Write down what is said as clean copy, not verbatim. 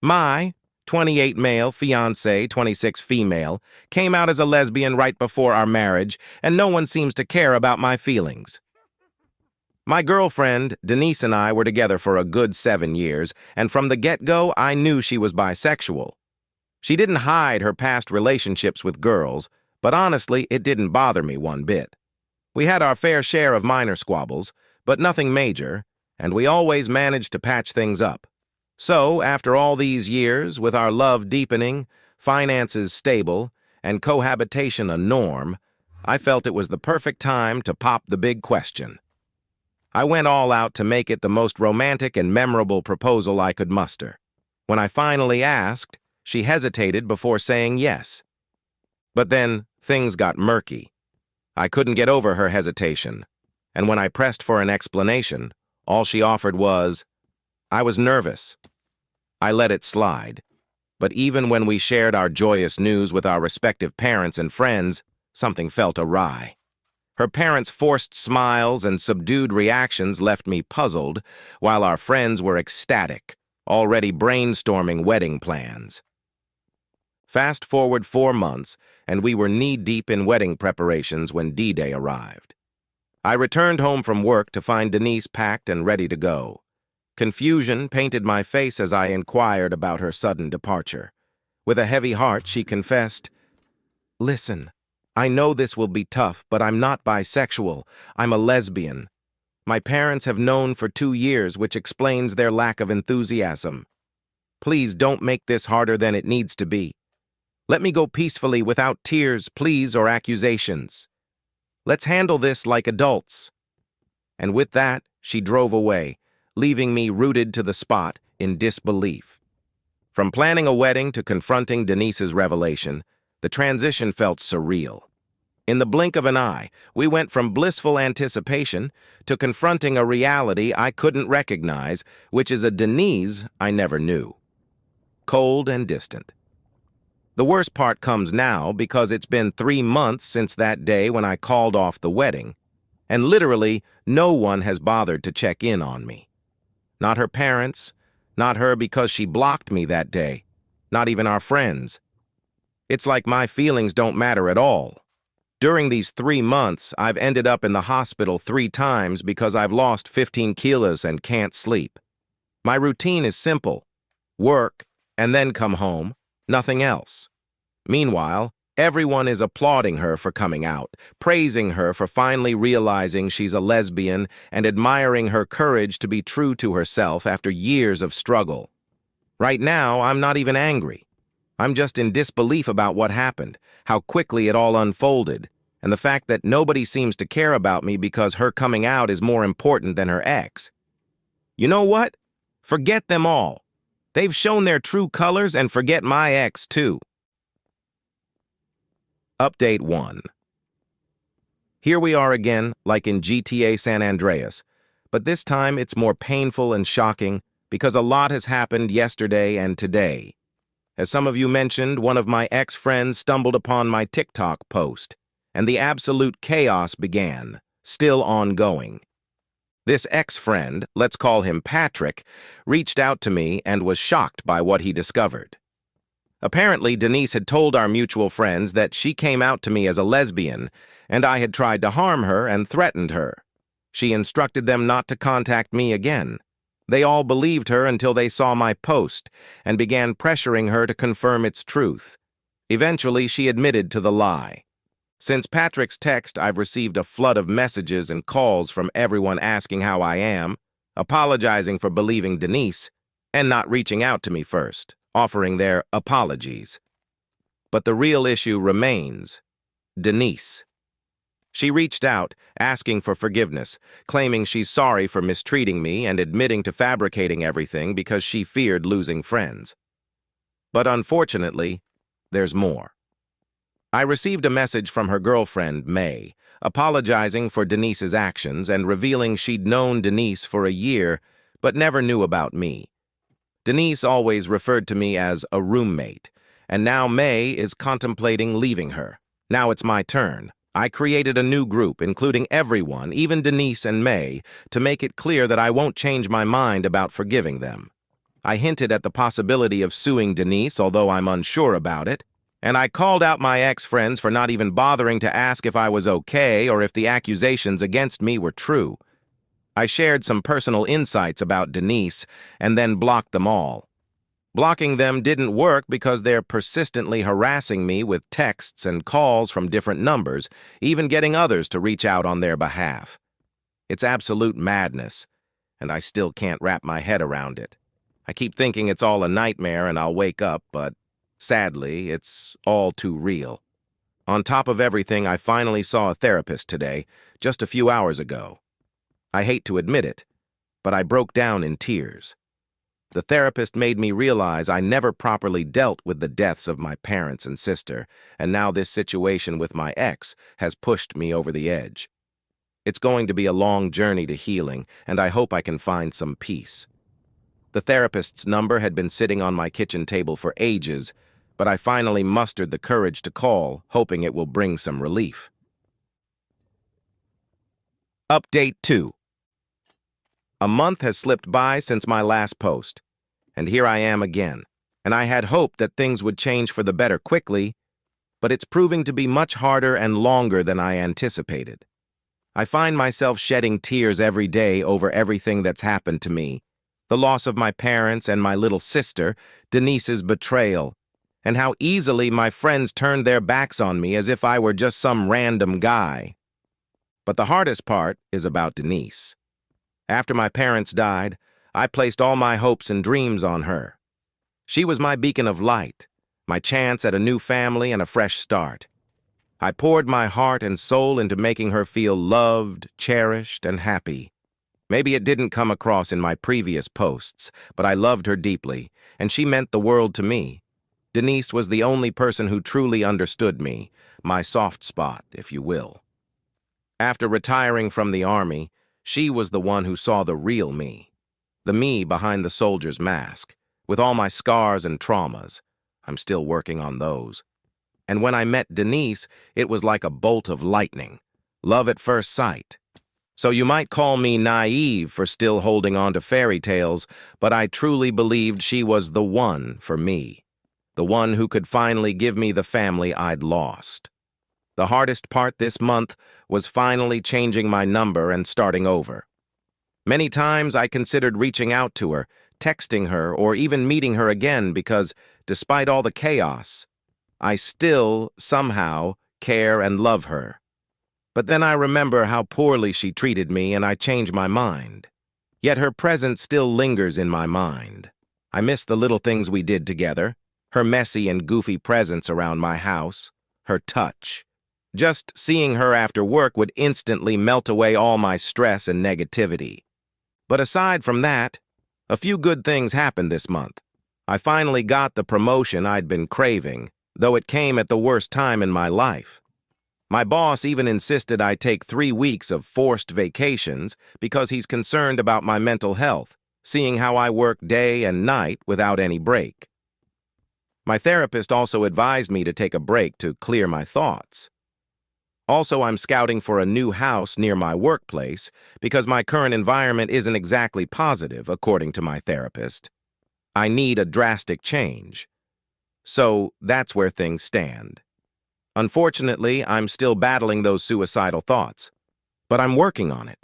My 28 male, fiancé, 26 female, came out as a lesbian right before our marriage, and no one seems to care about my feelings. My girlfriend, Denise, and I were together for a good 7 years, and from the get-go, I knew she was bisexual. She didn't hide her past relationships with girls, but honestly, it didn't bother me one bit. We had our fair share of minor squabbles, but nothing major, and we always managed to patch things up. So, after all these years, with our love deepening, finances stable, and cohabitation a norm, I felt it was the perfect time to pop the big question. I went all out to make it the most romantic and memorable proposal I could muster. When I finally asked, she hesitated before saying yes. But then, things got murky. I couldn't get over her hesitation, and when I pressed for an explanation, all she offered was, I was nervous. I let it slide. But even when we shared our joyous news with our respective parents and friends, something felt awry. Her parents' forced smiles and subdued reactions left me puzzled, while our friends were ecstatic, already brainstorming wedding plans. Fast forward 4 months, and we were knee-deep in wedding preparations when D-Day arrived. I returned home from work to find Denise packed and ready to go. Confusion painted my face as I inquired about her sudden departure. With a heavy heart, she confessed, "Listen, I know this will be tough, but I'm not bisexual. I'm a lesbian. My parents have known for 2 years, which explains their lack of enthusiasm. Please don't make this harder than it needs to be. Let me go peacefully without tears, pleas, or accusations. Let's handle this like adults." And with that, she drove away, leaving me rooted to the spot in disbelief. From planning a wedding to confronting Denise's revelation, the transition felt surreal. In the blink of an eye, we went from blissful anticipation to confronting a reality I couldn't recognize, which is a Denise I never knew. Cold and distant. The worst part comes now because it's been 3 months since that day when I called off the wedding, and literally no one has bothered to check in on me. Not her parents, not her because she blocked me that day, not even our friends. It's like my feelings don't matter at all. During these 3 months, I've ended up in the hospital 3 times because I've lost 15 kilos and can't sleep. My routine is simple: work, and then come home, nothing else. Meanwhile, everyone is applauding her for coming out, praising her for finally realizing she's a lesbian, and admiring her courage to be true to herself after years of struggle. Right now, I'm not even angry. I'm just in disbelief about what happened, how quickly it all unfolded, and the fact that nobody seems to care about me because her coming out is more important than her ex. You know what? Forget them all. They've shown their true colors, and forget my ex, too. Update 1. Here we are again, like in GTA San Andreas, but this time it's more painful and shocking because a lot has happened yesterday and today. As some of you mentioned, one of my ex-friends stumbled upon my TikTok post, and the absolute chaos began, still ongoing. This ex-friend, let's call him Patrick, reached out to me and was shocked by what he discovered. Apparently, Denise had told our mutual friends that she came out to me as a lesbian, and I had tried to harm her and threatened her. She instructed them not to contact me again. They all believed her until they saw my post and began pressuring her to confirm its truth. Eventually, she admitted to the lie. Since Patrick's text, I've received a flood of messages and calls from everyone asking how I am, apologizing for believing Denise, and not reaching out to me first, offering their apologies. But the real issue remains: Denise. She reached out, asking for forgiveness, claiming she's sorry for mistreating me and admitting to fabricating everything because she feared losing friends. But unfortunately, there's more. I received a message from her girlfriend, May, apologizing for Denise's actions and revealing she'd known Denise for a year but never knew about me. Denise always referred to me as a roommate, and now May is contemplating leaving her. Now it's my turn. I created a new group, including everyone, even Denise and May, to make it clear that I won't change my mind about forgiving them. I hinted at the possibility of suing Denise, although I'm unsure about it, and I called out my ex-friends for not even bothering to ask if I was okay or if the accusations against me were true. I shared some personal insights about Denise and then blocked them all. Blocking them didn't work because they're persistently harassing me with texts and calls from different numbers, even getting others to reach out on their behalf. It's absolute madness, and I still can't wrap my head around it. I keep thinking it's all a nightmare and I'll wake up, but sadly, it's all too real. On top of everything, I finally saw a therapist today, just a few hours ago. I hate to admit it, but I broke down in tears. The therapist made me realize I never properly dealt with the deaths of my parents and sister, and now this situation with my ex has pushed me over the edge. It's going to be a long journey to healing, and I hope I can find some peace. The therapist's number had been sitting on my kitchen table for ages, but I finally mustered the courage to call, hoping it will bring some relief. Update 2. A month has slipped by since my last post, and here I am again. And I had hoped that things would change for the better quickly, but it's proving to be much harder and longer than I anticipated. I find myself shedding tears every day over everything that's happened to me. The loss of my parents and my little sister, Denise's betrayal, and how easily my friends turned their backs on me as if I were just some random guy. But the hardest part is about Denise. After my parents died, I placed all my hopes and dreams on her. She was my beacon of light, my chance at a new family and a fresh start. I poured my heart and soul into making her feel loved, cherished, and happy. Maybe it didn't come across in my previous posts, but I loved her deeply, and she meant the world to me. Denise was the only person who truly understood me, my soft spot, if you will. After retiring from the army, she was the one who saw the real me, the me behind the soldier's mask, with all my scars and traumas. I'm still working on those. And when I met Denise, it was like a bolt of lightning, love at first sight. So you might call me naive for still holding on to fairy tales, but I truly believed she was the one for me, the one who could finally give me the family I'd lost. The hardest part this month was finally changing my number and starting over. Many times I considered reaching out to her, texting her, or even meeting her again because, despite all the chaos, I still, somehow, care and love her. But then I remember how poorly she treated me and I changed my mind. Yet her presence still lingers in my mind. I miss the little things we did together, her messy and goofy presence around my house, her touch. Just seeing her after work would instantly melt away all my stress and negativity. But aside from that, a few good things happened this month. I finally got the promotion I'd been craving, though it came at the worst time in my life. My boss even insisted I take 3 weeks of forced vacations because he's concerned about my mental health, seeing how I work day and night without any break. My therapist also advised me to take a break to clear my thoughts. Also, I'm scouting for a new house near my workplace because my current environment isn't exactly positive, according to my therapist. I need a drastic change. So that's where things stand. Unfortunately, I'm still battling those suicidal thoughts, but I'm working on it.